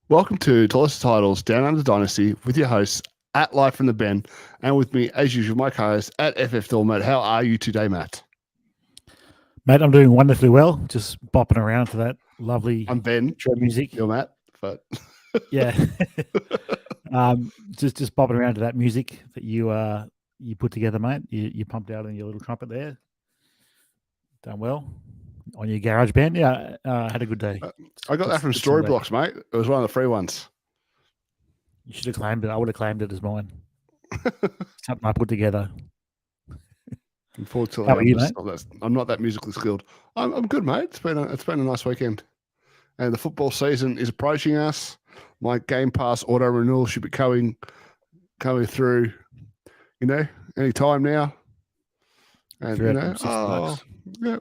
Welcome to Tallest Titles Down Under Dynasty with your hosts at Live from the Ben, and with me, as usual, my co-host at FF Matt. How are you today, Matt? Mate, I'm doing wonderfully well. Just bopping around to that lovely I'm Ben. intro music. You're Matt, but yeah, just bopping around to that music that you put together, mate. You pumped out on your little trumpet there. Done well on your garage band. Yeah, had a good day. I got that from Storyblocks, mate. It was one of the free ones. You should have claimed it. I would have claimed it as mine. Something I put together. Unfortunately, how are you, mate? I'm not that musically skilled. I'm good, mate. It's been a nice weekend, and the football season is approaching us. My Game Pass auto renewal should be coming through, any time now. And yeah.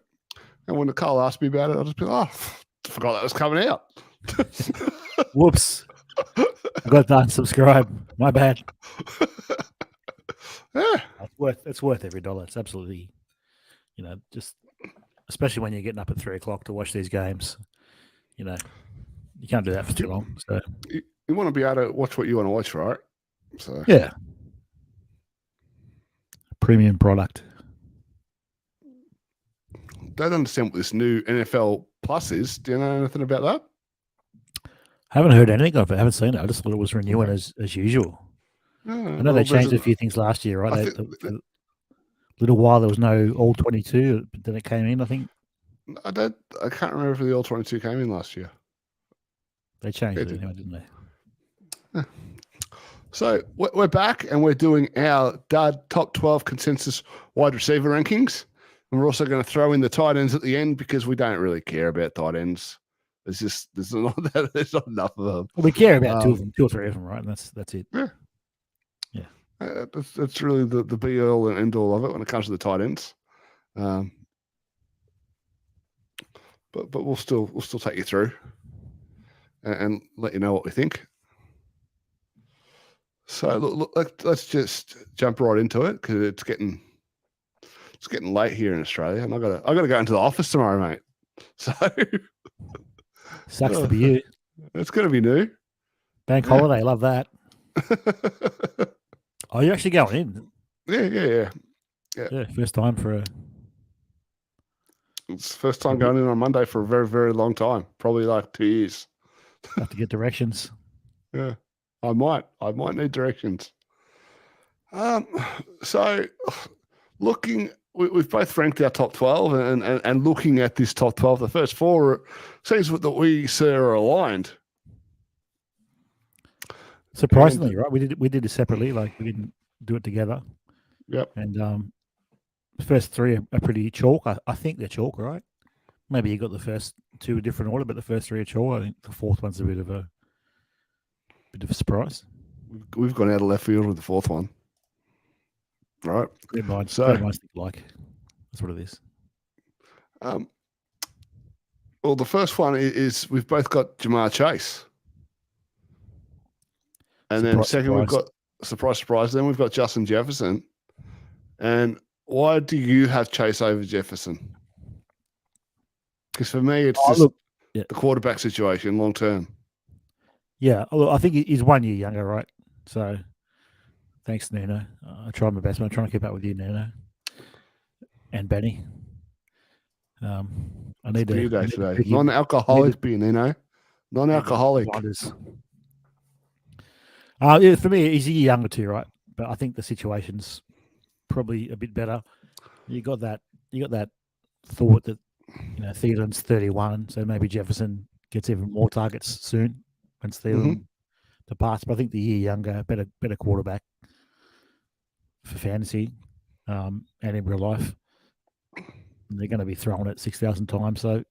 And when Nicole asked me about it, I'll just be like, I forgot that was coming out. Whoops. I got to unsubscribe. My bad. Yeah. It's worth every dollar. It's absolutely, just especially when you're getting up at 3:00 to watch these games. You can't do that for too long. So you want to be able to watch what you want to watch, right? So yeah, premium product. Don't understand what this new NFL Plus is. Do you know anything about that? I haven't heard anything of it. I haven't seen it. I just thought it was renewing as usual. I know they changed a few things last year, right? For a little while there was no All 22, but then it came in, I think. I can't remember if the All 22 came in last year. They changed it anyway, didn't they? Yeah. So we're back and we're doing our DUD top 12 consensus wide receiver rankings. And we're also going to throw in the tight ends at the end because we don't really care about tight ends. There's not enough of them. Well, we care about two or three of them, right? And that's it. Yeah. That's really the be all and end all of it when it comes to the tight ends. But we'll still take you through and let you know what we think. So look, let's just jump right into it because it's getting late here in Australia, and I gotta go into the office tomorrow, mate. So sucks to be you. It's gonna be new. Bank holiday, love that. Oh, you're actually going in? Yeah. First time It's first time going in on Monday for a very, very long time. Probably like 2 years. Have to get directions. Yeah, I might need directions. So looking. We've both ranked our top 12 and looking at this top 12, the first four seems that we see are aligned. Surprisingly, right? We did it separately, like we didn't do it together. Yep. And the first three are pretty chalk. I think they're chalk, right? Maybe you got the first two a different order, but the first three are chalk. I think the fourth one's a bit of a surprise. We've gone out of left field with the fourth one. Right. That's what it is. Well, the first one is we've both got Jamar Chase. And then second, we've got surprise. Then we've got Justin Jefferson. And why do you have Chase over Jefferson? Because for me, it's the quarterback situation long term. Yeah, look, I think he's 1 year younger, right? So thanks, Nuno. I try my best. I'm trying to keep up with you, Nuno, and Benny. I need beer day today. Non-alcoholic beer, Nuno. Non-alcoholic. For me, he's a year younger too, right? But I think the situation's probably a bit better. You got that thought that Thielen's 31, so maybe Jefferson gets even more targets soon once Thielen departs. But I think the year younger, better quarterback for fantasy and in real life. And they're going to be thrown it 6,000 times. So,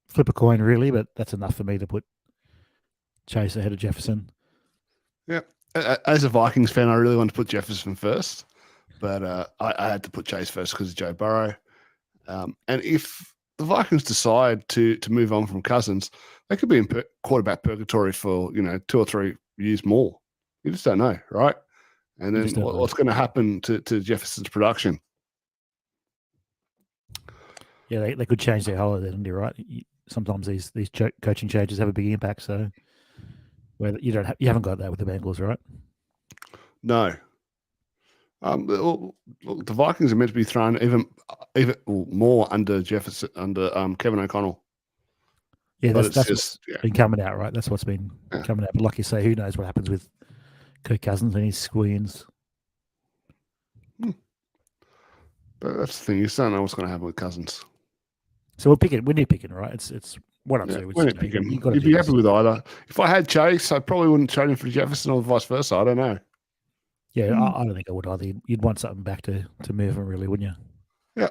flip a coin really, but that's enough for me to put Chase ahead of Jefferson. Yeah. As a Vikings fan, I really wanted to put Jefferson first, but I had to put Chase first because of Joe Burrow. And if the Vikings decide to move on from Cousins, they could be in quarterback purgatory for 2 or 3 years more. You just don't know, right? And then what's going to happen to Jefferson's production? Yeah, they could change their whole identity, right? Sometimes these coaching changes have a big impact. So where you haven't got that with the Bengals, right? No. Look, the Vikings are meant to be thrown even more under Jefferson, under Kevin O'Connell. Yeah, But that's just what's been coming out, right? That's what's been coming out. But like you say, who knows what happens with Kirk Cousins and his squeens. But that's the thing. You don't know what's going to happen with Cousins. So we're nitpicking, right? It's what I'm saying. We're nitpicking. You'd be happy with either. If I had Chase, I probably wouldn't trade him for Jefferson or vice versa. I don't know. Yeah, I don't think I would either. You'd want something back to move him, really, wouldn't you? Yeah.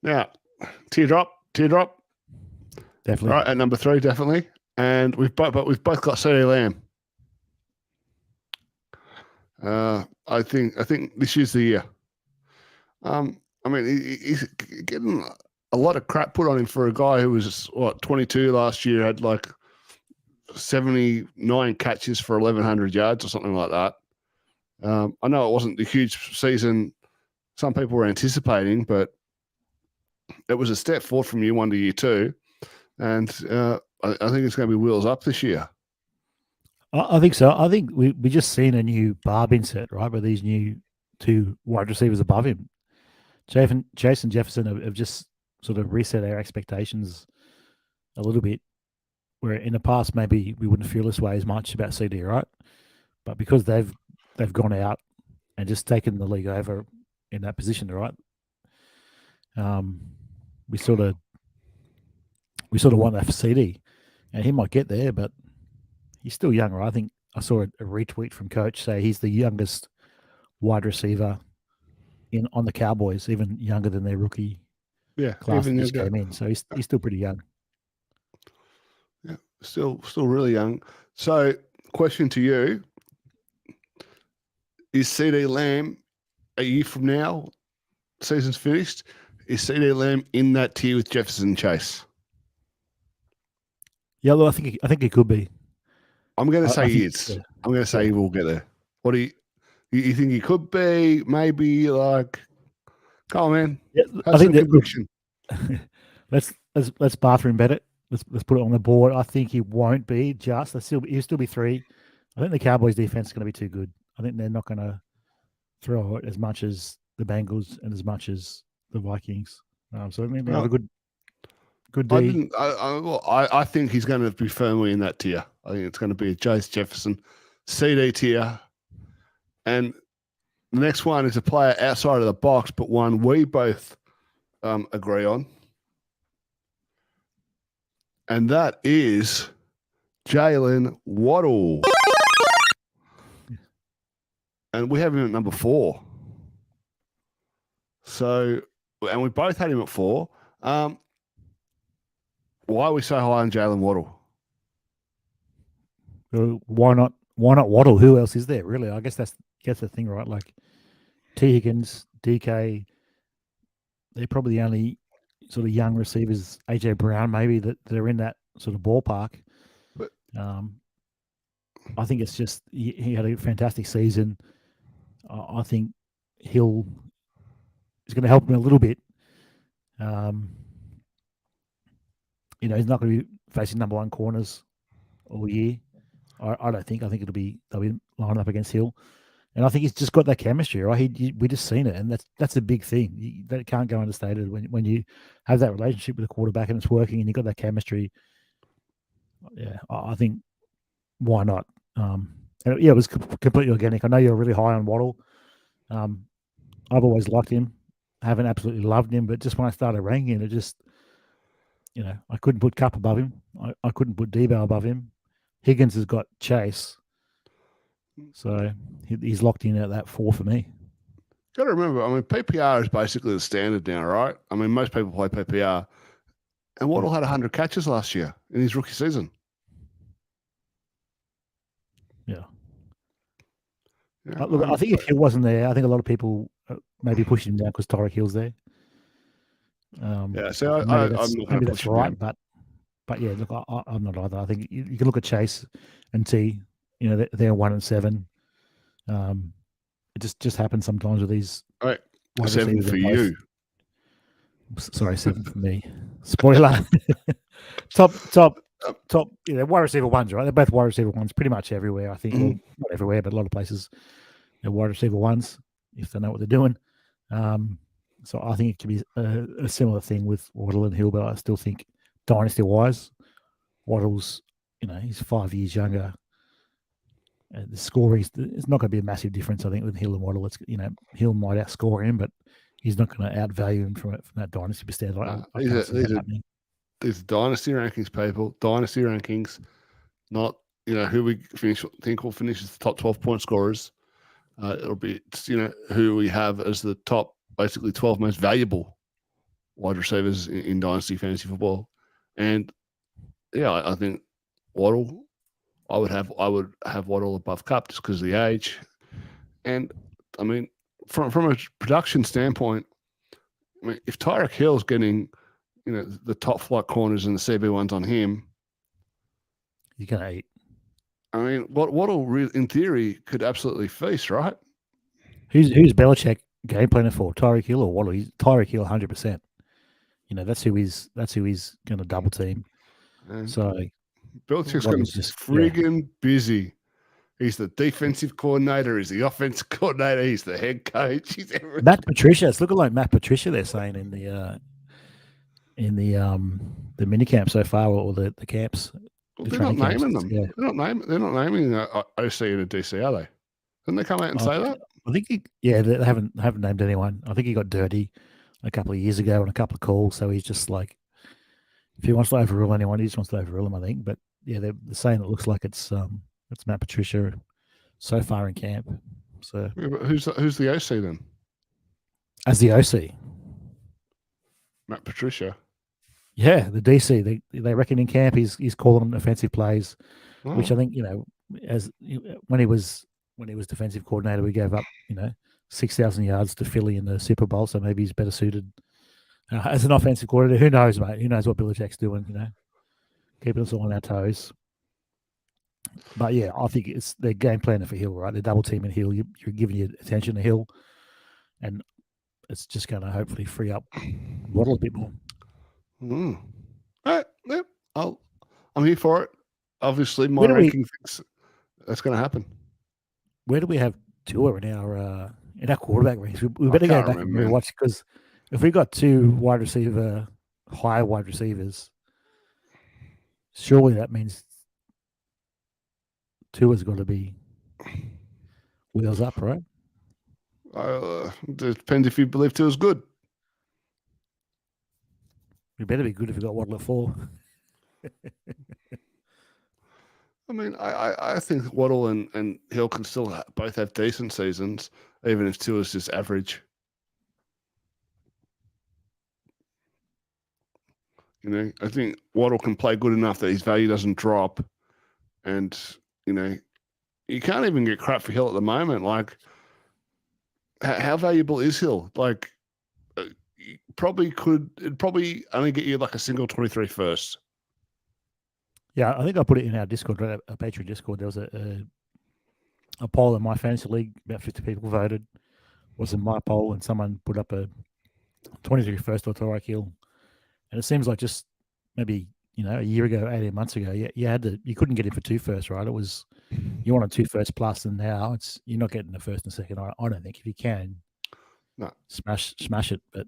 Now, teardrop. Definitely. Right, at number 3, definitely. And we've both got CD Lamb. I think this year's the year. I mean, he's getting a lot of crap put on him for a guy who was 22 last year, had like 79 catches for 1,100 yards or something like that. I know it wasn't the huge season some people were anticipating, but it was a step forward from year 1 to year 2. And I think it's going to be wheels up this year. I think so. I think we just seen a new Barbin set, right? With these new 2 wide receivers above him. Chase and Jefferson have just sort of reset our expectations a little bit. Where in the past maybe we wouldn't feel this way as much about CD, right? But because they've gone out and just taken the league over in that position, right? We sort of want that for CD, and he might get there, but he's still young, right? I think I saw a retweet from Coach say he's the youngest wide receiver on the Cowboys, even younger than their rookie class that just came in. So he's still pretty young. Yeah, still really young. So, question to you: is CD Lamb a year from now? Season's finished. Is CD Lamb in that tier with Jefferson and Chase? Yeah, look, I think he could be. I'm going to say he is. Yeah. I'm going to say he will get there. What do you think he could be? Maybe like, come on, man. Yeah, I think conviction. Let's bathroom bet it. Let's put it on the board. I think he won't be just. He'll still be 3. I think the Cowboys defense is going to be too good. I think they're not going to throw it as much as the Bengals and as much as the Vikings. So maybe have a good D. I think he's going to be firmly in that tier. I think it's going to be a Chase Jefferson CD tier. And the next one is a player outside of the box, but one we both agree on. And that is Jalen Waddle. And we have him at number 4. So, and we both had him at 4. Why are we so high on Jalen Waddle? Why not Waddle? Who else is there, really? I guess that's the thing, right? Like T. Higgins, DK, they're probably the only sort of young receivers, AJ Brown maybe, that are in that sort of ballpark. But I think it's just he had a fantastic season. I think is going to help him a little bit. He's not going to be facing number 1 corners all year. I don't think. I think they'll be lined up against Hill, and I think he's just got that chemistry, right? We just seen it, and that's a big thing. That can't go understated when you have that relationship with a quarterback and it's working, and you got that chemistry. Yeah, I think why not? It was completely organic. I know you're really high on Waddle. I've always liked him. I haven't absolutely loved him, but just when I started ranking it, just I couldn't put Cup above him. I couldn't put Debo above him. Higgins has got Chase. So he's locked in at that 4 for me. Got to remember, I mean, PPR is basically the standard now, right? I mean, most people play PPR. And Waddle had 100 catches last year in his rookie season. Yeah. Look, I think if he wasn't there, I think a lot of people maybe pushing him down because Tyreek Hill's there. So maybe that's right, but yeah, look, I'm not either. I think you can look at Chase and T. They're 1 and 7. It just happens sometimes with these. All right, 7 for you. Sorry, 7 for me. Spoiler. top top, wide receiver ones, right? They're both wide receiver ones pretty much everywhere, I think. Mhm. Well, not everywhere, but a lot of places, they're wide receiver ones if they know what they're doing. So I think it could be a similar thing with Waddle and Hill, but I still think dynasty-wise, Waddle's, he's 5 years younger. The scoring it's not going to be a massive difference, I think, with Hill and Waddle. It's Hill might outscore him, but he's not going to outvalue him from that dynasty perspective. I can't see that happening. These dynasty rankings, people. Dynasty rankings, not who we think will finish as the top 12 point scorers. It'll be who we have as the top, basically 12 most valuable wide receivers in dynasty fantasy football. And yeah, I think Waddle. I would have Waddle above Cup just because of the age, and I mean from a production standpoint, I mean if Tyreek Hill's getting the top flight corners and the CB ones on him, you're gonna eat. I mean Waddle in theory could absolutely feast, right? Who's Belichick game planning for? Tyreek Hill or Waddle? Tyreek Hill 100%. That's who he's going to double team. And so Belichick's going to be friggin' busy. He's the defensive coordinator. He's the offensive coordinator. He's the head coach. He's everything. Matt Patricia. It's looking like Matt Patricia. They're saying in the mini camp so far, or the camps. Well, they're not naming them. Yeah. They're not naming OC and a DC, are they? Didn't they come out and say that? I think they haven't named anyone. I think he got dirty a couple of years ago on a couple of calls. So he's just like, if he wants to overrule anyone, he just wants to overrule him, I think. But yeah, they're saying it looks like it's Matt Patricia so far in camp. So yeah, but who's the OC then? As the OC, Matt Patricia. Yeah, the DC. They reckon in camp he's calling offensive plays, which I think as when he was defensive coordinator, we gave up 6,000 yards to Philly in the Super Bowl, so maybe he's better suited as an offensive coordinator. Who knows, mate? Who knows what Belichick's doing? Keeping us all on our toes. But yeah, I think it's their game planning for Hill, right? They're double teaming Hill. You're giving your attention to Hill, and it's just going to hopefully free up Waddle a bit more. All right, yep. I'm here for it. Obviously, my ranking thinks that's going to happen. Where do we have Tua in our quarterback ranks? We better go back and rewatch, because if we got high wide receivers, surely that means Tua's got to be wheels up, right? Depends if you believe Tua's good. We better be good if we got Waddle at 4. I mean, I think Waddle and Hill can still both have decent seasons, even if Tua's just average. I think Waddle can play good enough that his value doesn't drop, and you can't even get crap for Hill at the moment. Like, how valuable is Hill? Like, it'd probably only get you like a single 23 first. Yeah, I think I put it in our Discord, a Patreon Discord. There was a poll in my fantasy league. About 50 people voted. It was in my poll, and someone put up a 23 first or Tyreek Hill. And it seems like just maybe a year ago, 18 months ago, you couldn't get him for 2 first, right? It was you wanted 2 first plus, and now you're not getting the first and second. I don't think. If you can, no, smash it, but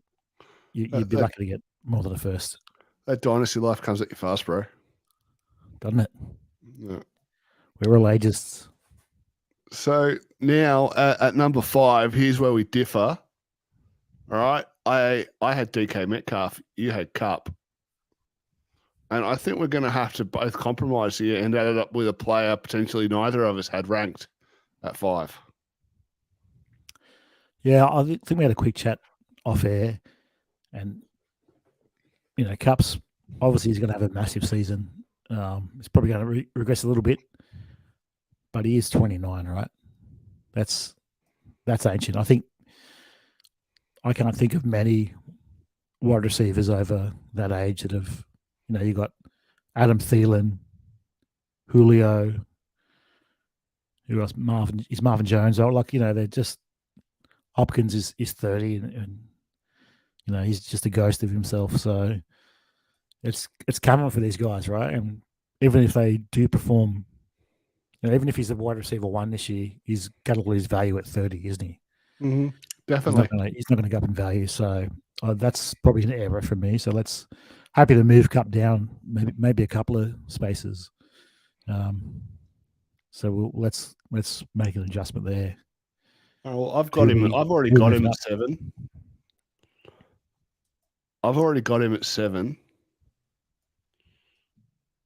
you'd be lucky to get more than a first. That dynasty life comes at you fast, bro. Doesn't it? Yeah. We're all ages. So now at number 5, here's where we differ. All right. I had DK Metcalf. You had Cup. And I think we're going to have to both compromise here and end up with a player potentially neither of us had ranked at 5. Yeah, I think we had a quick chat off air. And, Cup's obviously he's going to have a massive season. He's probably going to regress a little bit, but he is 29, right? That's ancient. I can't think of many wide receivers over that age that have, you got Adam Thielen, Julio, who else? Marvin Jones. They're just, Hopkins is 30 and he's just a ghost of himself. So it's coming for these guys, right? And even if they do perform, even if he's a wide receiver 1 this year, he's got to lose value at 30, isn't he? Mm-hmm. Definitely. He's not going to go up in value. So that's probably an error for me. So happy to move Cup down, maybe a couple of spaces. So let's make an adjustment there. Oh, well, I've already got him at 7. I've already got him at 7.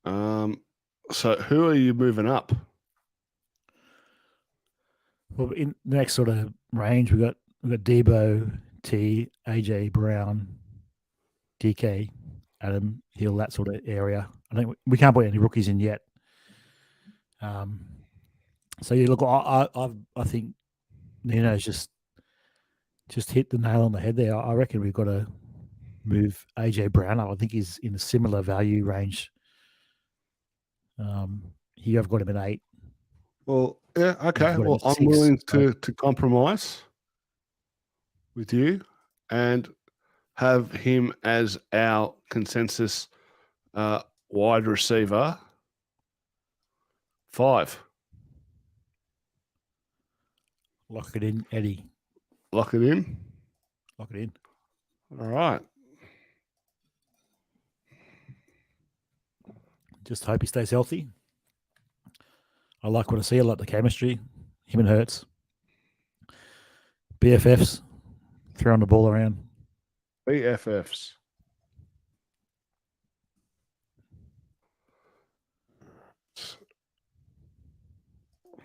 So who are you moving up? Well, in the next sort of range, we've got Debo, T, AJ Brown, DK, Adam Hill, that sort of area. I think we can't put any rookies in yet. So you look, I think Nino's just hit the nail on the head there. I reckon we've got to move AJ Brown up. I think he's in a similar value range. Here I've got him at 8. Well, yeah, okay. Well, I'm willing to compromise with you and have him as our consensus wide receiver 5. Lock it in, Eddie. Lock it in? Lock it in. All right. Just hope he stays healthy. I like what I see. I like the chemistry. Him and Hurts. BFFs. Throwing the ball around. BFFs.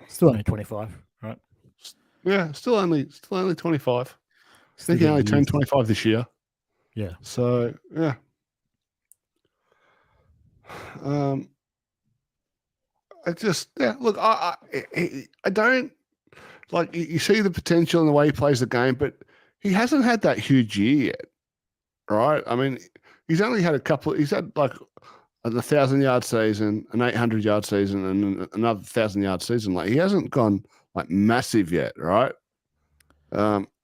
Still only 25, right? Yeah, still only 25. I think he only turned 25 this year. Yeah. So, yeah. Look, I don't like, you see the potential in the way he plays the game, but he hasn't had that huge year yet, right? I mean, he's only had he's had like a 1,000-yard season, an 800-yard season, and another 1,000-yard season. Like, he hasn't gone like massive yet, right?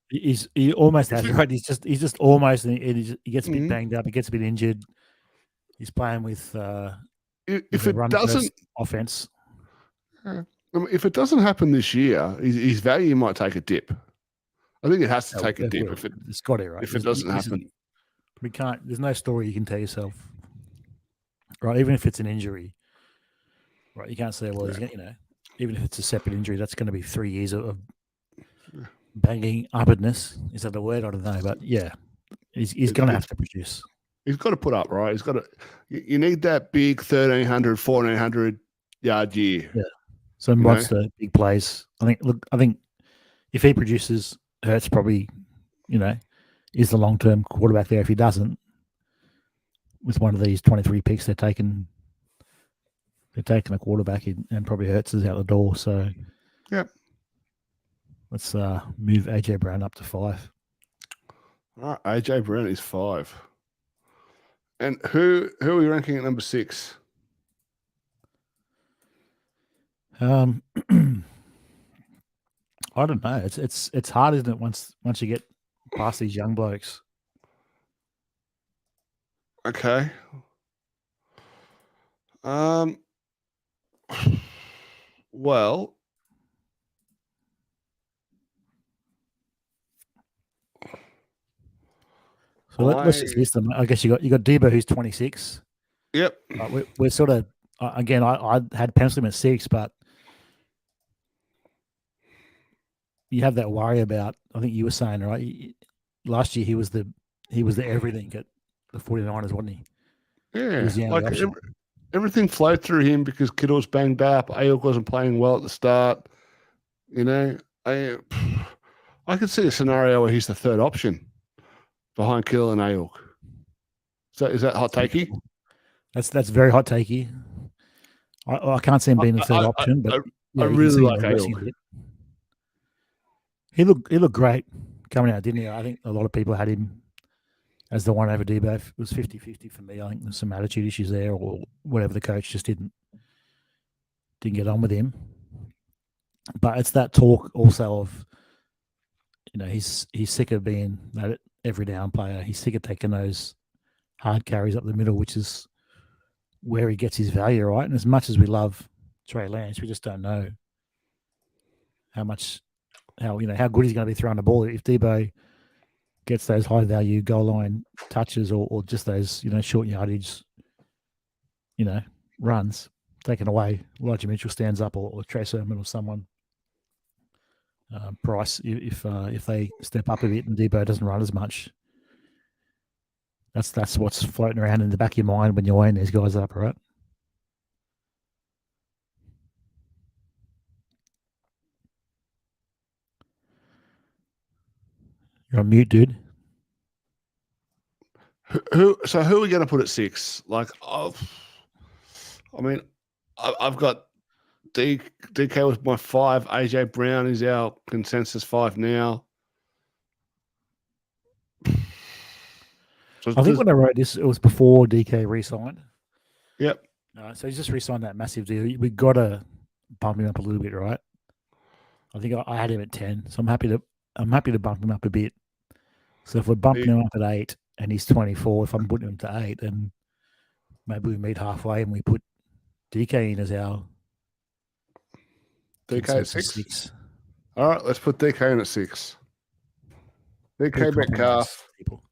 He almost has, right? He's just almost, and he gets a bit banged up. He gets a bit injured. He's playing with if it doesn't offense. If it doesn't happen this year, his value might take a dip. I think it has to take a dip it's got it, right? If it doesn't happen. We can't. There's no story you can tell yourself, right? Even if it's an injury, right? You can't say, well, he's even if it's a separate injury, that's going to be 3 years of banging upwardness. Is that the word? I don't know, but yeah, he's going to have to produce. He's got to put up, right? He's got to. You need that big 1,300, 1,400 yard year. Yeah. So what's the big plays? I think if he produces, Hurts probably, is the long-term quarterback there. If he doesn't, with one of these 23 picks, they're taking a quarterback and probably Hurts is out the door. So, yep. Let's move AJ Brown up to 5. All right, AJ Brown is 5. And who are we ranking at number 6? I don't know. It's hard, isn't it? Once you get past these young blokes. Okay. Well. So let's just list them. I guess you got Debo, who's 26. Yep. We're sort of again. I had penciled him at 6, but you have that worry about. I think you were saying, right? Last year he was the everything at the 49ers, wasn't he? Yeah, like everything flowed through him because Kittle was banged up. Ayuk wasn't playing well at the start. I could see a scenario where he's the third option behind Kittle and Ayuk. So is that hot takey? That's very hot takey. I can't see him being the third option, but I really like Ayuk. He looked great coming out, didn't he? I think a lot of people had him as the one over Debo. It was 50-50 for me. I think there's some attitude issues there, or whatever. The coach just didn't get on with him. But it's that talk also of, he's sick of being that every down player. He's sick of taking those hard carries up the middle, which is where he gets his value, right? And as much as we love Trey Lance, we just don't know how good he's going to be throwing the ball. If Debo gets those high value goal line touches or just those, short yardage, runs taken away, Elijah Mitchell stands up or Trey Sermon or someone. Price, if they step up a bit and Debo doesn't run as much, that's what's floating around in the back of your mind when you're weighing these guys up, right? You're on mute, dude. Who are we going to put at 6? Like, I've got DK was my 5. AJ Brown is our consensus 5 now. I think when I wrote this, it was before DK re-signed. Yep. So he's just re-signed that massive deal. We got to bump him up a little bit, right? I think I had him at 10, so I'm happy to bump him up a bit. So if we're bumping him up at 8 and he's 24, if I'm putting him to 8, then maybe we meet halfway and we put DK in as our DK at 6. All right, let's put DK in at 6. DK Metcalf.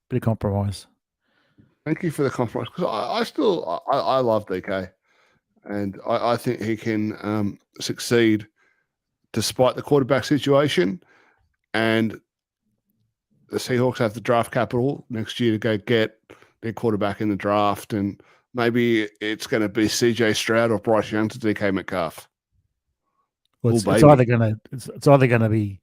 Bit of compromise. Thank you for the compromise, because I love DK, and I think he can succeed despite the quarterback situation. And the Seahawks have the draft capital next year to go get their quarterback in the draft, and maybe it's going to be CJ Stroud or Bryce Young to DK Metcalf. Well, it's either going to be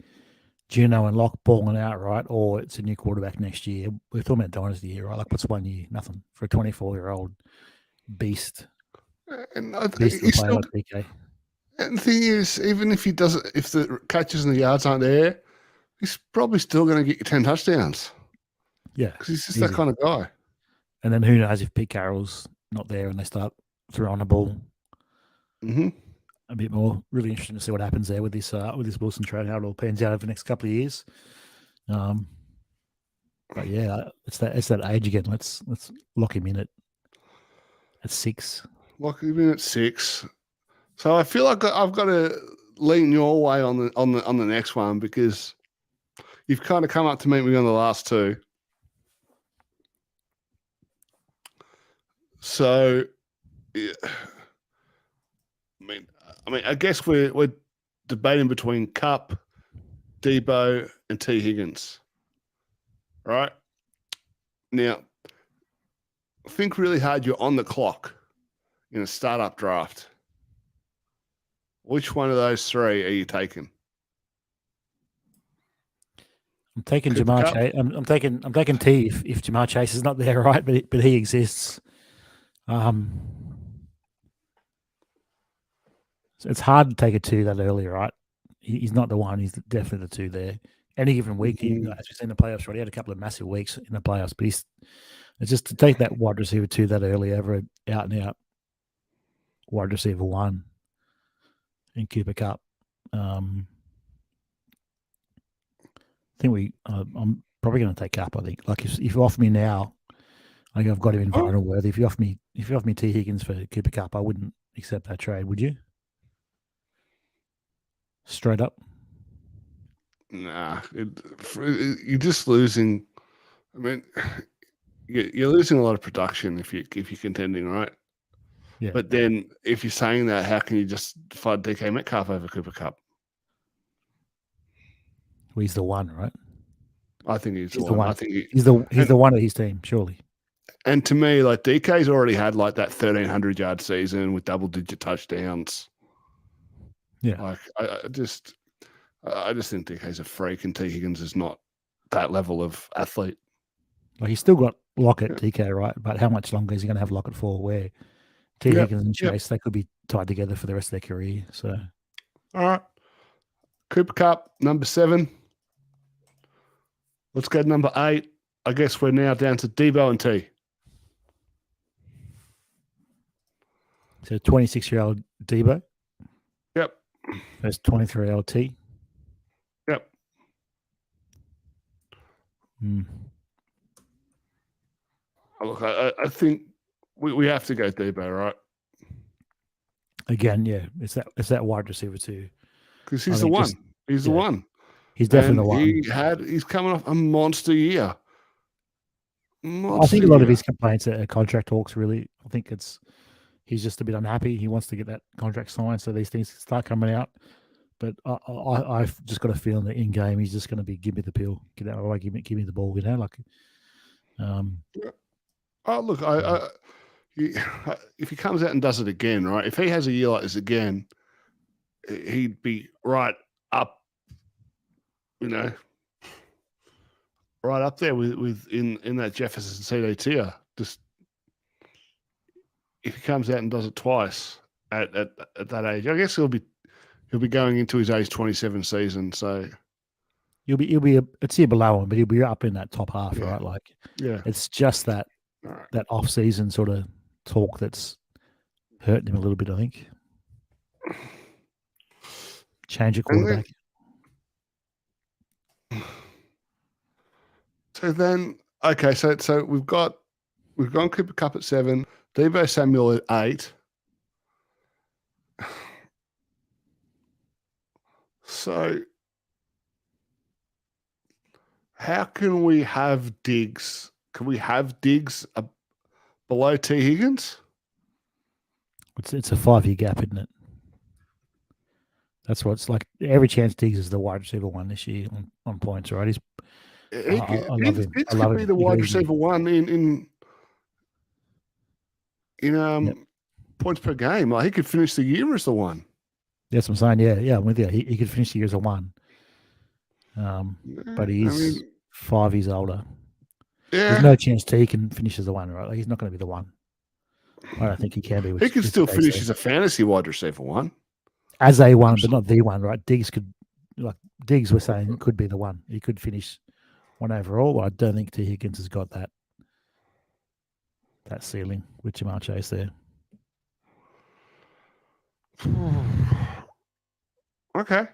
Juno and Locke balling out, right, or it's a new quarterback next year. We're talking about dynasty here, right? Like, what's 1 year? Nothing for a 24-year-old beast. And beast he's player like DK. And the thing is, even if he doesn't, if the catches and the yards aren't there, he's probably still going to get you 10 touchdowns. Yeah, because he's just that kind of guy. And then who knows if Pete Carroll's not there and they start throwing the ball a bit more. Really interesting to see what happens there with this Wilson trade, how it all pans out over the next couple of years. But yeah, it's that age again. Let's lock him in at 6. Lock him in at 6. So I feel like I've got to lean your way on the next one, because you've kind of come up to meet me on the last 2. So, yeah. I mean, I guess we're debating between Cup, Debo, and T. Higgins, right? Now, think really hard. You're on the clock in a startup draft. Which one of those 3 are you taking? I'm taking Jamar Chase. I'm taking T if Jamar Chase is not there, right? But he exists. It's hard to take a 2 that early, right? He's not the one. He's definitely the 2 there. Any given week, as we've seen in the playoffs, right? He had a couple of massive weeks in the playoffs, but it's just to take that wide receiver 2 that early over an out and out wide receiver 1 in Cooper Kupp. I think I'm probably going to take Kupp. I think, like, if you offer me now, I think I've got him in vital worthy. If you offer me T. Higgins for Cooper Kupp, I wouldn't accept that trade. Would you? Straight up? Nah, you're just losing. I mean, you're losing a lot of production if you're contending, right? Yeah. But then, if you're saying that, how can you just fight DK Metcalf over Cooper Kupp? Well, he's the one, right? I think he's the one. I think he's the one of his team, surely. And to me, like, DK's already had like that 1,300-yard season with double-digit touchdowns. Yeah, like I just think DK's a freak, and T. Higgins is not that level of athlete. Like, he's still got Lockett, DK, right? But how much longer is he going to have Lockett for? Where T. Higgins and Chase, they could be tied together for the rest of their career. So, all right, Cooper Kupp, number 7. Let's go to number 8. I guess we're now down to Debo and T. So 26-year-old Debo. Yep. There's 23-year-old T. Yep. Mm. Look, I think we have to go Debo, right? Again, yeah, it's that wide receiver too. Because he's the one. He's the one. He's definitely the one. He's coming off a monster year. I think a lot of his complaints are contract talks. Really, I think he's just a bit unhappy. He wants to get that contract signed so these things start coming out. But I've just got a feeling that in game he's just going to be give me the pill, get out of the way, give me the ball. Oh look, if he comes out and does it again, right? If he has a year like this again, he'd be right up, right up there with in that Jefferson CD tier. Just if he comes out and does it twice at that age, I guess he'll be going into his age 27 season. So he'll be it's here below him, but he'll be up in that top half, right? It's just that off season sort of talk that's hurting him a little bit, I think. Change your quarterback. So then, okay, so we've gone Cooper Kupp at 7, Deebo Samuel at 8. So how can we have Diggs? Can we have Diggs below T. Higgins? It's a 5-year gap, isn't it? That's what it's like. Every chance Diggs is the wide receiver 1 this year on points, right? I love him. It could be the wide receiver 1 in points per game. Like he could finish the year as the 1. That's what I'm saying. Yeah, I'm with you. He could finish the year as a 1. But he's 5 years older. Yeah. There's no chance T can finish as the 1, right? Like, he's not going to be the 1. I don't think he can be. He could still finish as a fantasy wide receiver 1. As a 1, but not the 1, right? Diggs we're saying could be the 1. He could finish 1 overall. But I don't think T. Higgins has got that ceiling with Jamar Chase there. Okay.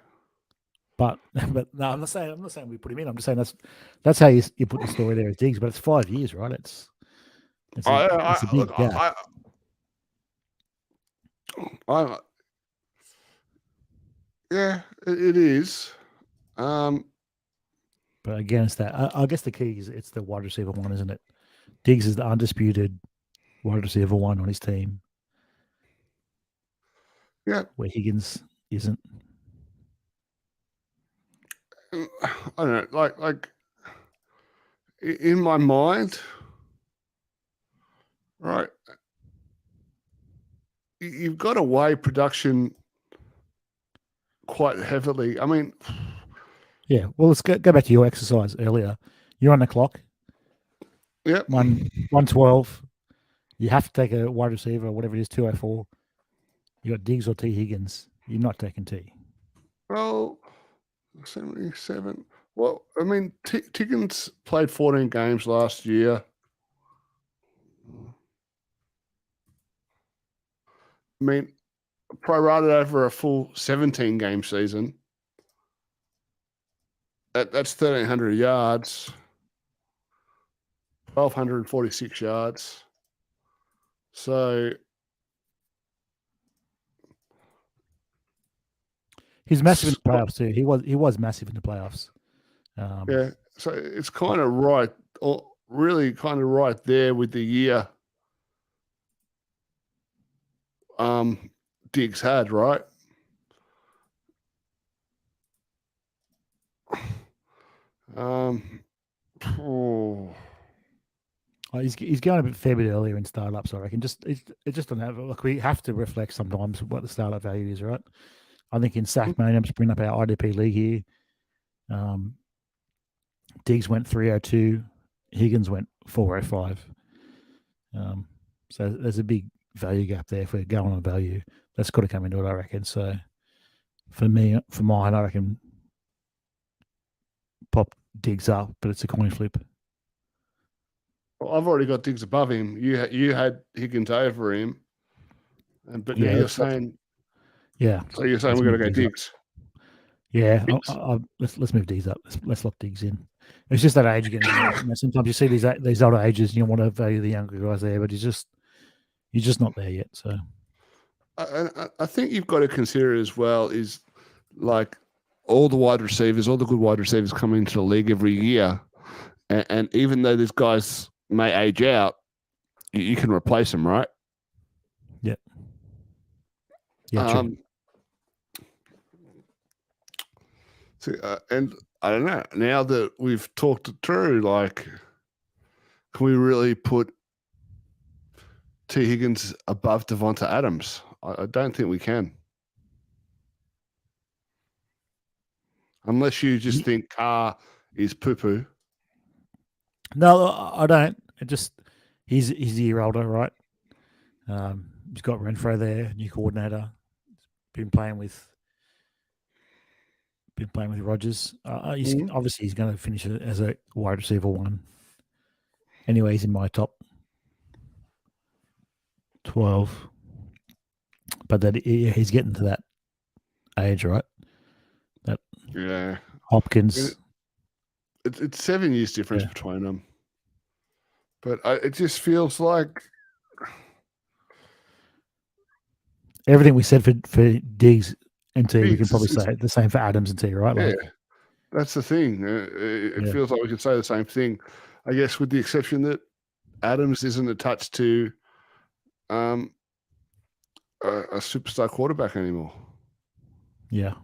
But no, I'm not saying we put him in. I'm just saying that's how you put the story there as Diggs. But it's 5 years, right? It's a big gap. Yeah, it is. But again, it's that. I guess the key is it's the wide receiver 1, isn't it? Diggs is the undisputed wide receiver 1 on his team. Yeah. Where Higgins isn't. I don't know. Like in my mind, right? You've got to weigh production quite heavily. I mean, yeah. Well, let's go back to your exercise earlier. You're on the clock. Yep. 112. You have to take a wide receiver or whatever it is, 204. You got Diggs or T. Higgins. You're not taking T. Well, 77. Well, I mean, Higgins played 14 games last year. I mean, prorated over a full 17-game season. That's 1,300 yards, 1,246 yards. So he's massive in the playoffs too. He was massive in the playoffs. Yeah, so it's kind of right, or really kind of right there with the year Diggs had, right? He's going a bit fair bit earlier in startups, I reckon. It just don't have. Look, we have to reflect sometimes what the startup value is, right? I think in Sackman, I'm just bringing up our IDP league here. Diggs went 302, Higgins went 405. So there's a big value gap there. If we're going on value, that's got to come into it, I reckon. So for mine, I reckon pop Diggs up, but it's a coin flip. Well, I've already got Diggs above him. You had Higgins over him, but now you're saying, yeah. So you're saying we're going to go Diggs. Yeah, let's move Diggs up. Let's lock Diggs in. It's just that age again. Sometimes you see these older ages, and you want to value the younger guys there, but he's just He's just not there yet. So I think you've got to consider as well is like all the wide receivers, all the good wide receivers come into the league every year. And even though these guys may age out, you can replace them, right? yeah. Yeah, true. And I don't know. Now that we've talked it through, like, can we really put T. Higgins above Devonta Adams? I don't think we can. Unless you just think Carr is poo-poo. No, I don't. It just he's a year older, right? He's got Renfro there, new coordinator. Been playing with Rodgers. Obviously he's going to finish as a wide receiver 1. Anyway, he's in my top 12. But that he's getting to that age, right? That Hopkins. It's 7 years difference between them. But it just feels like everything we said for Diggs and T, we can probably say the same for Adams and T, right? Yeah, that's the thing. It feels like we could say the same thing, I guess, with the exception that Adams isn't attached to a superstar quarterback anymore. Yeah.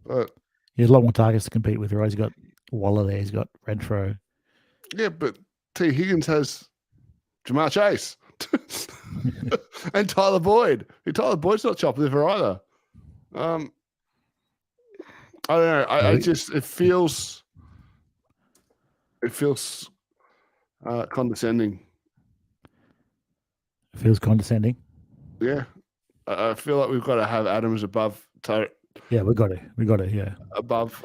But he has a lot more targets to compete with, right? He's got Waller there. He's got Renfro. Yeah, but T. Higgins has Jamar Chase and Tyler Boyd. Tyler Boyd's not chopped liver either. I don't know. It feels condescending. It feels condescending. Yeah, I feel like we've got to have Adams above. Yeah, we got it. Yeah, above.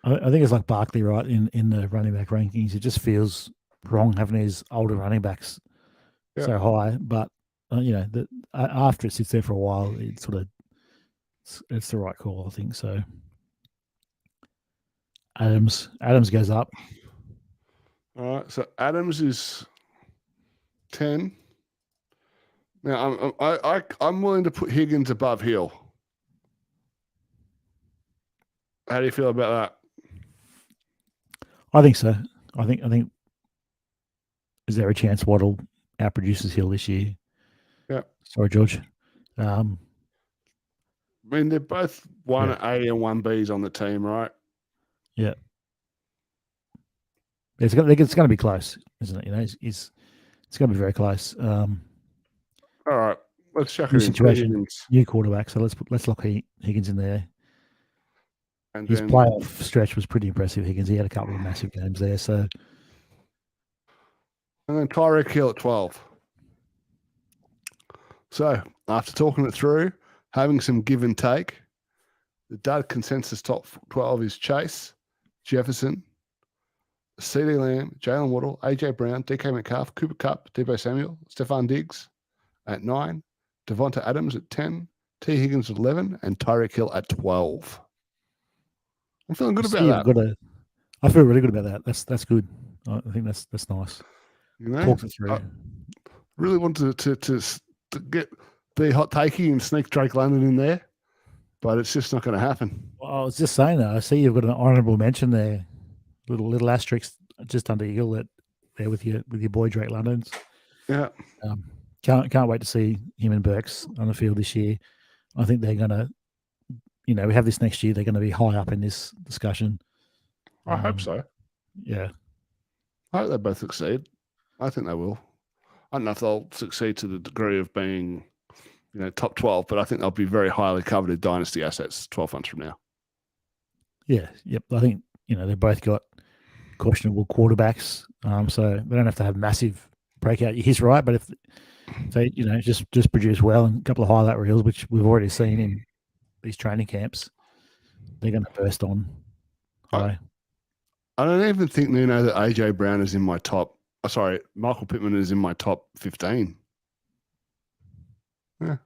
I think it's like Barkley, right? In the running back rankings, it just feels wrong having his older running backs so high. But after it sits there for a while, it's the right call, I think. So Adams goes up. All right, so Adams is 10. Now I'm willing to put Higgins above Hill. How do you feel about that? I think so. I think. Is there a chance Waddle outproduces Hill this year? Yeah. Sorry, George. I mean, they're both 1A and 1Bs on the team, right? Yeah. It's going to be close, isn't it? It's going to be very close. All right, let's check new it situation, in. new quarterback. So let's lock Higgins in there. And his playoff stretch was pretty impressive. Higgins, he had a couple of massive games there. So, and then Tyreek Hill at 12. So after talking it through, having some give and take, the DUD consensus top 12 is Chase, Jefferson, CeeDee Lamb, Jalen Waddle, AJ Brown, DK Metcalf, Cooper Kupp, Deebo Samuel, Stephon Diggs at 9, Devonta Adams at 10, T. Higgins at 11, and Tyreek Hill at 12. I'm feeling good about that. I feel really good about that. That's good. I think that's nice. Talk it through. I really wanted to be hot takey and sneak Drake London in there, but it's just not going to happen. Well, I was just saying that. I see you've got an honourable mention there, little asterisk just under Eagle there with your boy Drake London. Yeah. Can't wait to see him and Burks on the field this year. I think they're going to, we have this next year. They're going to be high up in this discussion. I hope so. Yeah. I hope they both succeed. I think they will. I don't know if they'll succeed to the degree of being, top 12, but I think they'll be very highly coveted dynasty assets 12 months from now. Yeah. Yep. I think, they've both got questionable quarterbacks. So they don't have to have massive breakout years, right? But if they, just produce well and a couple of highlight reels, which we've already seen in these training camps, they're going to burst on high. I don't even think, that AJ Brown is in my top. Michael Pittman is in my top 15. Yeah.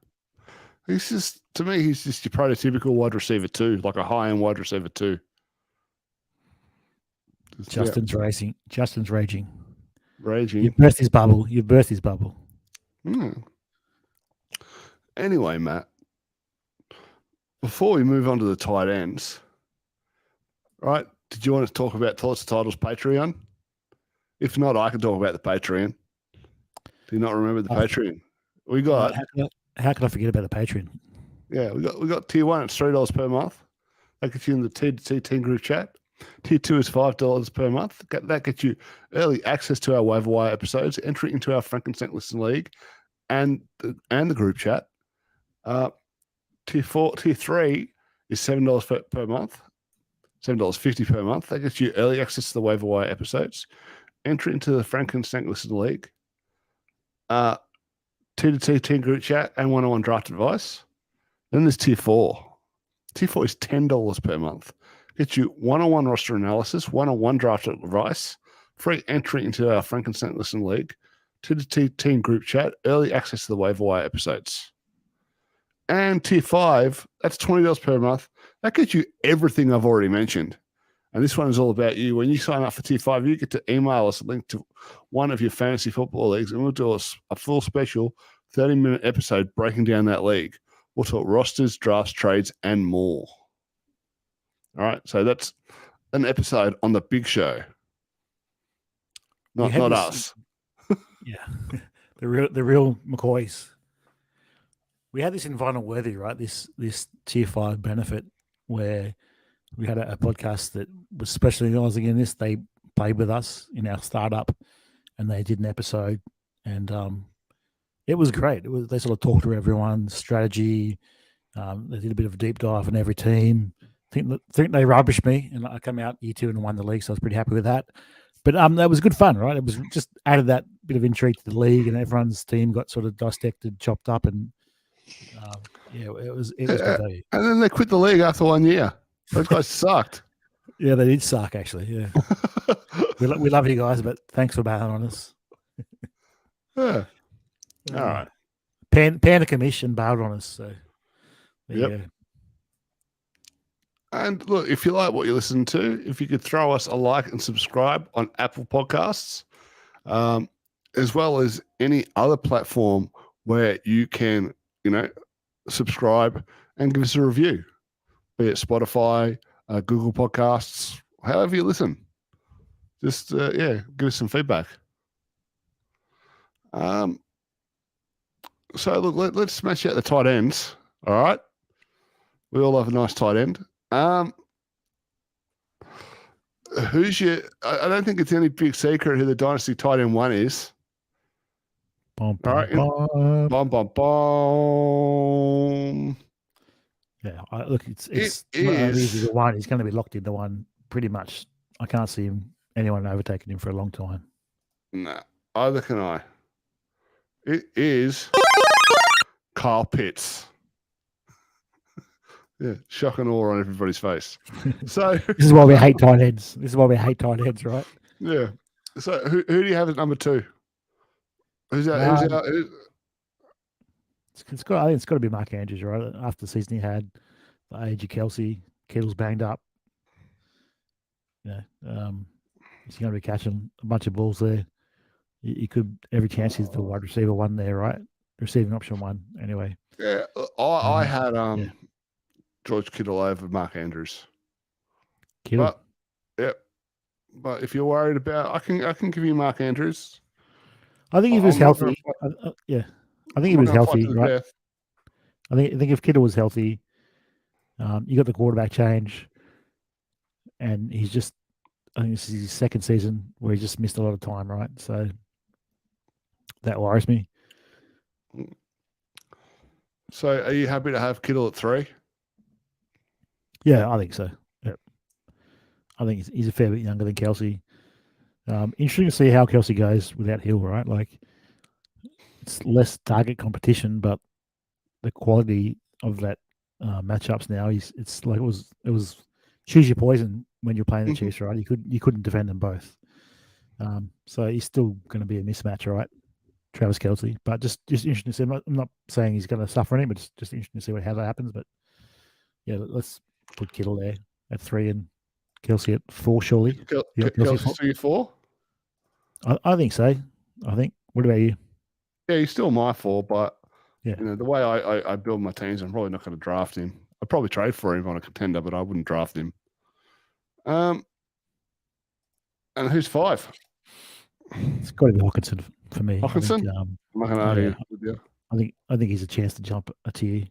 He's just your prototypical wide receiver 2, like a high-end wide receiver 2. Justin's raging. Raging. You burst his bubble. You burst his bubble. Anyway, Matt, before we move on to the tight ends, right? Did you want to talk about Tell Us the Titles Patreon? If not, I can talk about the Patreon. Do you not remember the Patreon? We got. How can I forget about the Patreon? Yeah, we got tier 1 at $3 per month. That gets you in the T2T team group chat. Tier 2 is $5 per month. That gets you early access to our waiver wire episodes, entry into our Frankenstein Listen League, and the group chat. Tier 3 is $7 per month, $7.50 per month. That gets you early access to the waiver wire episodes, entry into the Frankenstein Listen League, T2T team group chat, and one-on-one draft advice. Then there's Tier 4. Tier 4 is $10 per month. Gets you one-on-one roster analysis, one-on-one draft advice, free entry into our Frankenstein Listen League, T2T team group chat, early access to the waiver wire episodes. And Tier 5, that's $20 per month. That gets you everything I've already mentioned. And this one is all about you. When you sign up for Tier 5, you get to email us a link to one of your fantasy football leagues, and we'll do a full special 30-minute episode breaking down that league. We'll talk rosters, drafts, trades, and more. All right, so that's an episode on the big show. Not us. Yeah, the real McCoys. We had this in Vinyl Worthy, right? This Tier 5 benefit where we had a podcast that was specializing in this. They played with us in our startup, and they did an episode, and it was great. They sort of talked to everyone, strategy. They did a bit of a deep dive on every team. Think they rubbished me, and I came out year 2 and won the league, so I was pretty happy with that. But that was good fun, right? It was just added that bit of intrigue to the league, and everyone's team got sort of dissected, chopped up, and it was good value. And then they quit the league after 1 year. Those guys sucked. Yeah, they did suck, actually. Yeah, we love you guys, but thanks for bailing on us. Yeah. All right. Panda Commission bailed on us, so there you go. And look, if you like what you listen to, if you could throw us a like and subscribe on Apple Podcasts, as well as any other platform where you can, subscribe and give us a review, be it Spotify, Google Podcasts, however you listen. Just, give us some feedback. So look, let's smash out the tight ends. All right. We all have a nice tight end. Who's your? I don't think it's any big secret who the Dynasty tight end 1 is. Bum, All right. bum. Yeah. Look, it's not only is he the 1. He's going to be locked in the 1 pretty much. I can't see anyone overtaking him for a long time. No, either can I. It is Kyle Pitts. Yeah, shock and awe on everybody's face. So this is why we hate tight ends. Right? Yeah. So who do you have as number 2? Who's out? I think it's got to be Mark Andrews, right? After the season he had, the age of Kelsey, Kittle's banged up. Yeah, he's going to be catching a bunch of balls there. He could every chance he's the wide receiver 1 there, right? Receiving option 1, anyway. Yeah, I had George Kittle over Mark Andrews. Kittle. But if you're worried about, I can give you Mark Andrews. I think he was healthy. I think he was healthy, right? I think if Kittle was healthy, you got the quarterback change, and he's just, I think this is his 2nd season where he just missed a lot of time, right? So that worries me. So are you happy to have Kittle at 3? Yeah, I think so. Yep. I think he's a fair bit younger than Kelsey. Interesting to see how Kelsey goes without Hill, right? Like, it's less target competition, but the quality of that matchups now it's like it was choose your poison when you're playing the Chiefs, right? You couldn't defend them both. So he's still going to be a mismatch, right? Travis Kelsey, but just interesting to see. I'm not saying he's going to suffer any, but just interesting to see how that happens. But yeah, let's put Kittle there at 3 and Kelsey at 4, surely. Kelsey 4? I think so. I think. What about you? Yeah, he's still my 4, but Yeah. the way I build my teams, I'm probably not going to draft him. I'd probably trade for him on a contender, but I wouldn't draft him. And who's 5? It's got to be Hawkinson for me. Hawkinson? I think, I'm not going to argue with you. I think he's a chance to jump a tier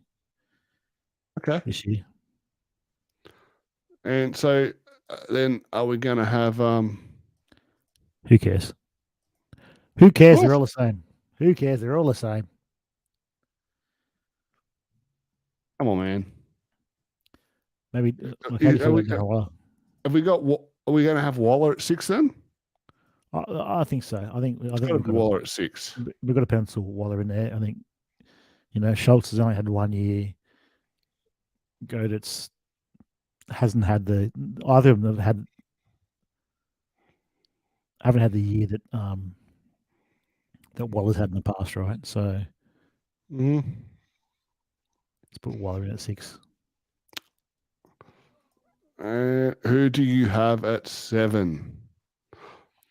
Okay. this year. And so then are we going to have Who cares? Who cares? They're all the same. Who cares? They're all the same. come on, man. Maybe Are we going to have Waller at 6 then? I think so. I think It's got to be Waller at 6. We've got to pencil Waller in there. I think Schultz has only had 1 year. Godet's hasn't had either of them haven't had the year that that Waller's had in the past, right? So let's put Waller in at 6. Who do you have at 7?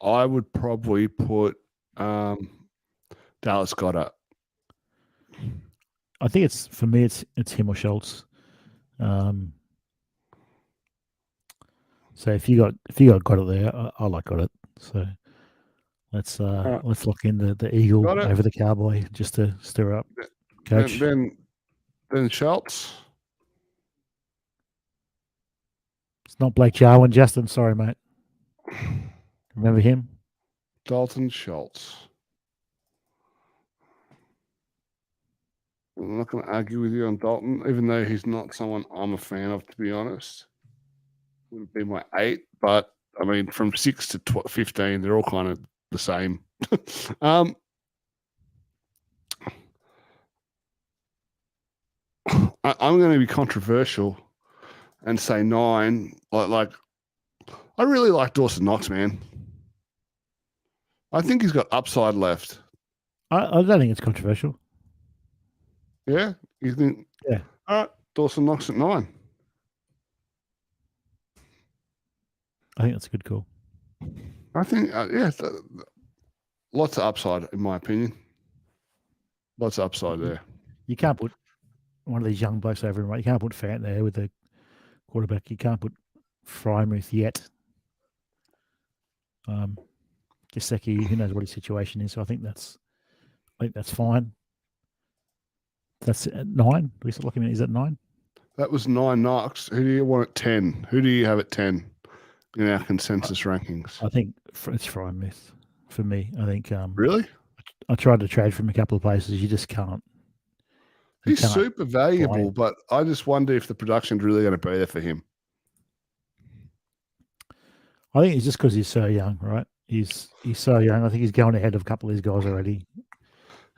I would probably put Dallas Goddard. I think for me it's him or Schultz. So if you got Goddard there, I like Goddard. So let's lock in the Eagle over the Cowboy just to stir up coach. Then Schultz. It's not Blake Jarwin, Justin. Sorry, mate. Remember him? Dalton Schultz. I'm not going to argue with you on Dalton, even though he's not someone I'm a fan of, to be honest. Wouldn't be my 8, but I mean, from 6 to 15, they're all kind of the same. I'm going to be controversial and say 9. Like, I really like Dawson Knox, man. I think he's got upside left. I don't think it's controversial. Yeah, you think? Yeah. All right, Dawson Knox at 9. I think that's a good call. I think, lots of upside, in my opinion. Lots of upside there. You can't put one of these young blokes over him, right? You can't put Fant there with the quarterback. You can't put Frymuth yet. Gesicki, who knows what his situation is. So I think that's fine. That's at 9. We still looking at is that 9? That was 9 Knox. Who do you want at 10? Who do you have at 10 in our consensus rankings? I think it's Frymuth for me. I think. Really? I tried to trade from a couple of places. You just can't. He's super valuable, but I just wonder if the production's really going to be there for him. I think it's just because he's so young, right? He's so young. I think he's going ahead of a couple of these guys already.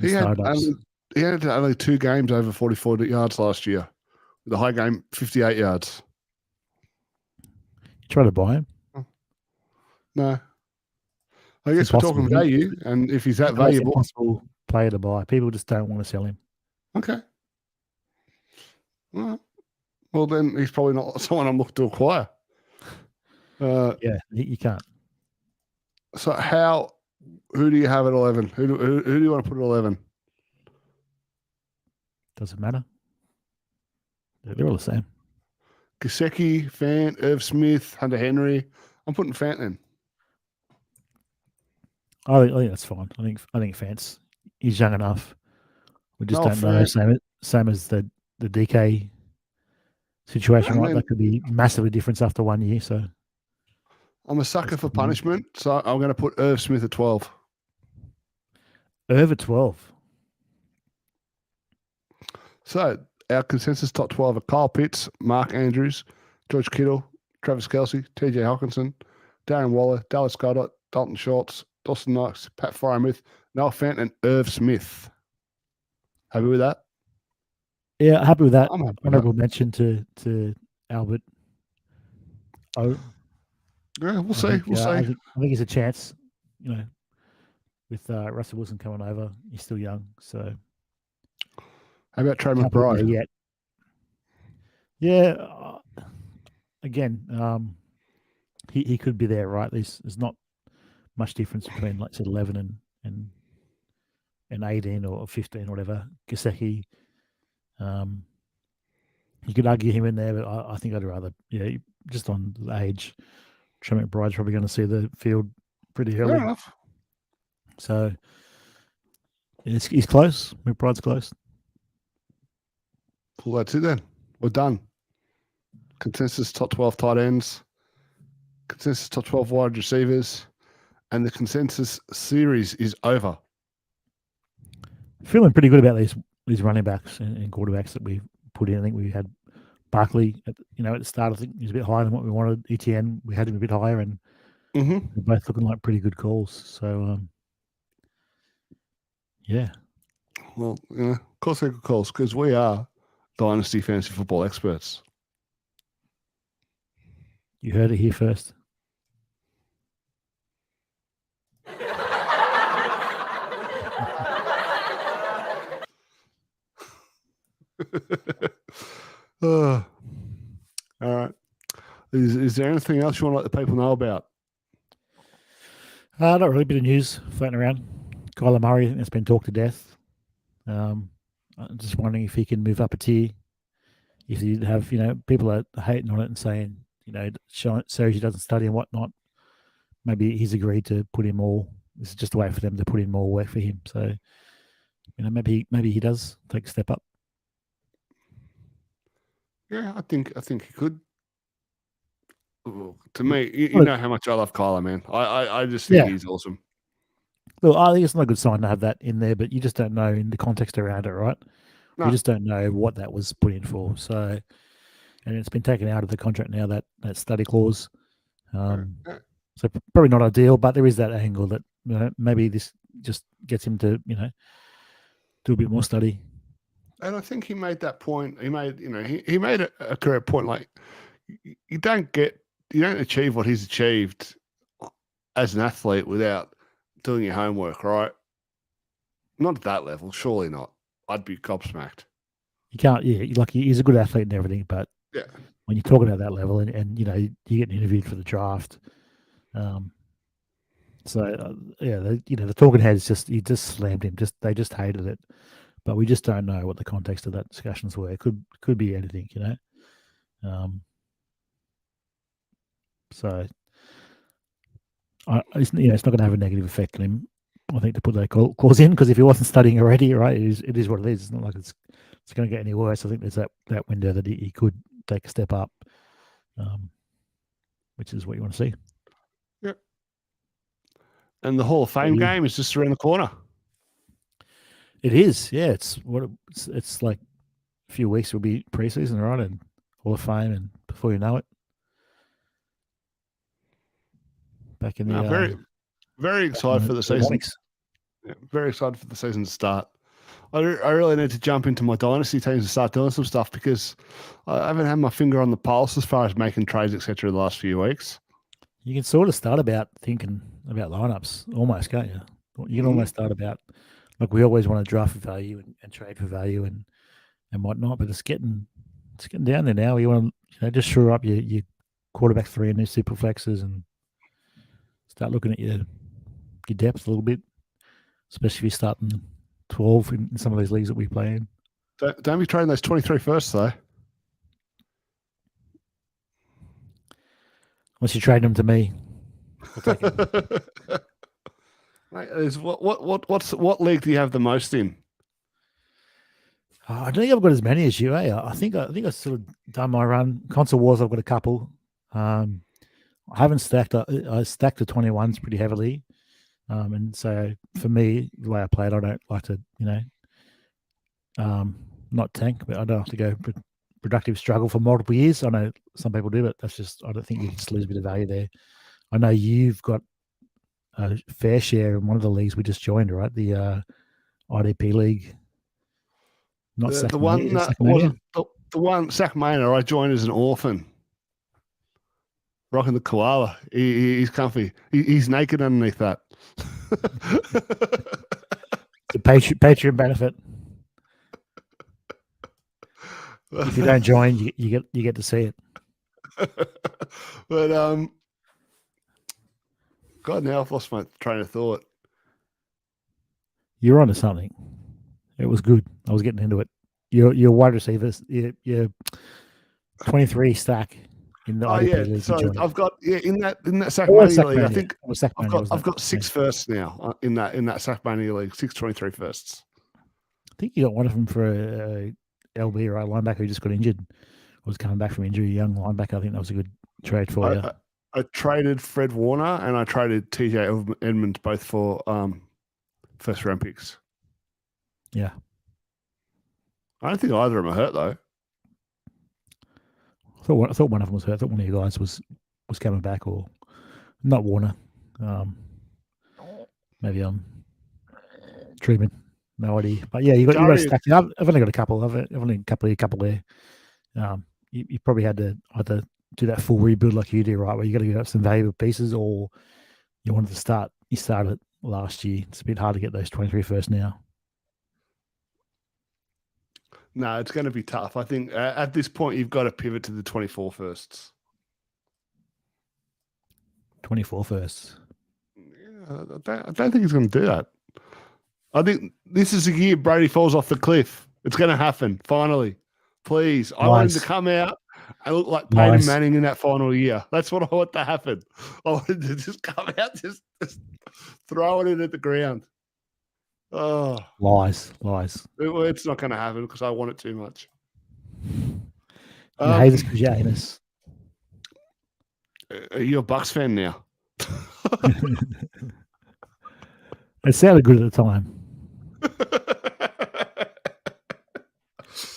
He had only 2 games over 44 yards last year. The high game, 58 yards. You try to buy him? No. I guess we're talking value, and if he's that valuable, it's an impossible player to buy. People just don't want to sell him. Okay. Well, then he's probably not someone I'm looking to acquire. Yeah, you can't. So who do you have at 11? Who do you want to put at 11? Doesn't matter. They're all the same. Gesicki, Fant, Irv Smith, Hunter Henry. I'm putting Fant in. I think that's fine. I think Fant's he's young enough. We just don't know. Same as the DK situation, right? That could be massively different after 1 year. So I'm a sucker for punishment, so I'm going to put Irv Smith at 12. Irv at 12. So our consensus top 12 are Kyle Pitts, Mark Andrews, George Kittle, Travis Kelce, TJ Hawkinson, Darren Waller, Dallas Goddard, Dalton Schultz, Dawson Knox, Pat Frymuth, Noah Fant, and Irv Smith. Happy with that? Yeah, happy with that. I'm happy. Honorable mention to Albert. Oh, yeah, we'll see. We'll see. I think he's a chance. With Russell Wilson coming over, he's still young. So, how about Trey McBride? Yet. Yeah. Again, he could be there, right? There's not much difference between like said 11 and 18 or 15 or whatever. Gasecki, you could argue him in there, but I think I'd rather, just on the age, Trey McBride's probably going to see the field pretty early. Fair enough. So he's close. McBride's close. Well, that's it then. We're done. Consensus top 12 tight ends. Consensus top 12 wide receivers. And the consensus series is over. Feeling pretty good about these running backs and quarterbacks that we put in. I think we had Barkley at the start. I think he was a bit higher than what we wanted. ETN, we had him a bit higher, and they're both looking like pretty good calls. So, yeah. Well, of course they're good calls because we are Dynasty fantasy football experts. You heard it here first. All right. Is there anything else you want to let the people know about? Not really. A bit of news floating around. Kyler Murray, I think that's been talked to death. I'm just wondering if he can move up a tier. If you have, people are hating on it and saying, Sergi doesn't study and whatnot. Maybe he's agreed to put in more. This is just a way for them to put in more work for him. So, maybe he does take a step up. Yeah, I think he could. To me, you know how much I love Kyler, man. I just think he's awesome. Well, I think it's not a good sign to have that in there, but you just don't know in the context around it, right? No. We just don't know what that was put in for. So, and it's been taken out of the contract now, that study clause. So probably not ideal, but there is that angle that maybe this just gets him to do a bit more study. And I think he made that point. He made he made a correct point. Like you don't achieve what he's achieved as an athlete without doing your homework, right? Not at that level, surely not. I'd be gobsmacked. You can't. Yeah, he's a good athlete and everything, but when you're talking about that level, and you get interviewed for the draft. The talking heads he just slammed him. They just hated it, but we just don't know what the context of that discussions were. It could be anything, So it's not going to have a negative effect on him. I think to put that clause in, because if he wasn't studying already, right, it is what it is. It's not like it's going to get any worse. I think there's that window that he could take a step up, which is what you want to see. Yep. And the Hall of Fame game is just around the corner. It is, yeah. It's like a few weeks will be preseason, right, and Hall of Fame, and before you know it, back in the very excited for the season. Yeah, very excited for the season to start. I really need to jump into my dynasty teams and start doing some stuff because I haven't had my finger on the pulse as far as making trades, etc. the last few weeks. You can sort of start about thinking about lineups almost, can't you? You can almost start about, like, we always want to draft for value and trade for value and whatnot, but it's getting down there now. You want to just shore up your quarterback 3 and your super flexes and start looking at your depth a little bit, especially if you're starting 12 in some of these leagues that we play in. Don't be trading those 23 first, though. Unless you're trading them to me, I'll take it. Mate, what league do you have the most in? I don't think I've got as many as you. I think I've sort of done my run. Console Wars, I've got a couple. I haven't stacked. I stacked the 21s pretty heavily. And so for me, the way I play it, I don't like to, not tank, but I don't have to go productive struggle for multiple years. I know some people do, but that's just, I don't think you just lose a bit of value there. I know you've got a fair share in one of the leagues we just joined, right? The IDP league. Not the one that wasn't the one Sackmania I joined as an orphan. Rocking the koala. He's comfy. He's naked underneath that. It's a Patreon benefit. If you don't join, you get to see it. But God, now I've lost my train of thought. You're onto something. It was good. I was getting into it. Your wide receivers, your 23 stack in the IDP league. So I've got in that Or Sackmania league. I think I've got 6 firsts now in that Sackmania league. 623 firsts. I think you got one of them for a LB, right? Linebacker who just got injured. Was coming back from injury, young linebacker. I think that was a good trade for you. I traded Fred Warner and I traded TJ Edmonds both for first round picks. Yeah. I don't think either of them are hurt though. I thought one of them was hurt. I thought one of you guys was coming back, or not Warner. Maybe Truman. No idea. But yeah, you got to stack it up. I've only got a couple. I've only a couple there. You probably had to either do that full rebuild like you do, right? Where you got to get up some valuable pieces, or you wanted to start. You started last year. It's a bit hard to get those 23 first now. No, it's going to be tough. I think at this point you've got to pivot to the 24 firsts. 24 firsts. Yeah, I don't think he's going to do that. I think this is the year Brady falls off the cliff. It's going to happen finally. Please, I want him to come out and look like Peyton Manning in that final year. That's what I want to happen. I want him to just come out, just throw it in at the ground. Oh, lies. It's not going to happen because I want it too much. Hate us because you're anus. Are you a Bucks fan now? It sounded good at the time.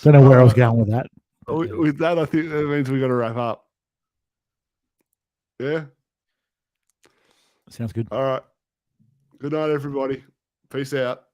Don't know where I was going with that. With that, I think that means we got to wrap up. Yeah. Sounds good. All right. Good night, everybody. Peace out.